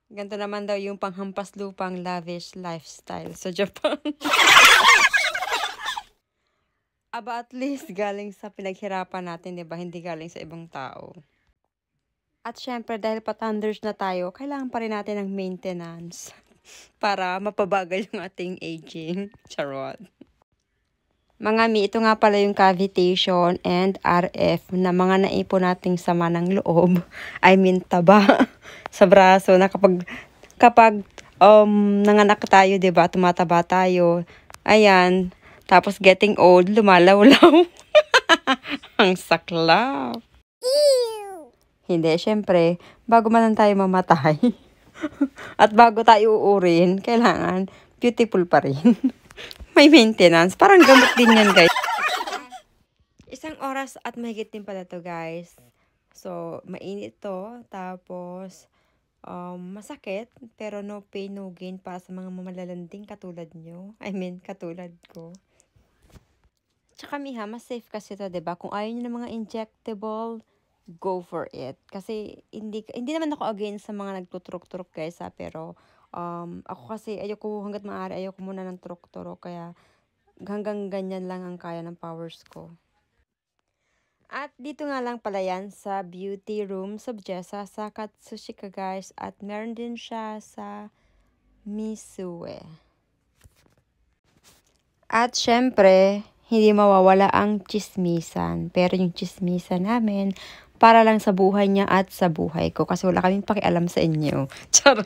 Ganito naman daw yung panghampas lupang lavish lifestyle sa Japan. Aba, at least galing sa pinaghirapan natin, di ba? Hindi galing sa ibang tao. At syempre, dahil pa-thunders na tayo, kailangan pa rin natin ng maintenance para mapabagal yung ating aging. Charot. Mga mi, ito nga pala yung cavitation and RF na mga naipon nating sama ng loob. I mean, taba sa braso na kapag nanganak tayo, 'di ba? Tumataba tayo. Ayan. Tapos getting old, lumalawlaw. Ang saklap. Hindi, syempre, bago man lang tayo mamatay at bago tayo uurin, kailangan beautiful pa rin. May maintenance. Parang gamot din yan, guys. Isang oras at mahigit din pala to, guys. So, mainit to. Tapos, masakit. Pero no pain, no gain para sa mga mamalanding katulad nyo. I mean, katulad ko. Tsaka miha, mas safe kasi to, diba? Kung ayaw nyo ng mga injectable, go for it. Kasi, hindi naman ako against sa mga nagtuturok-turok, guys, ha. Pero, ako kasi, hanggat maaari, ayoko muna ng turok-turok. Kaya, hanggang ganyan lang ang kaya ng powers ko. At dito nga lang pala yan sa beauty room sa Jessa sa Katsushika, guys. At meron din siya sa Misue. At syempre, hindi mawawala ang chismisan. Pero yung chismisan namin, para lang sa buhay niya at sa buhay ko. Kasi wala kaming pakialam sa inyo. Charot.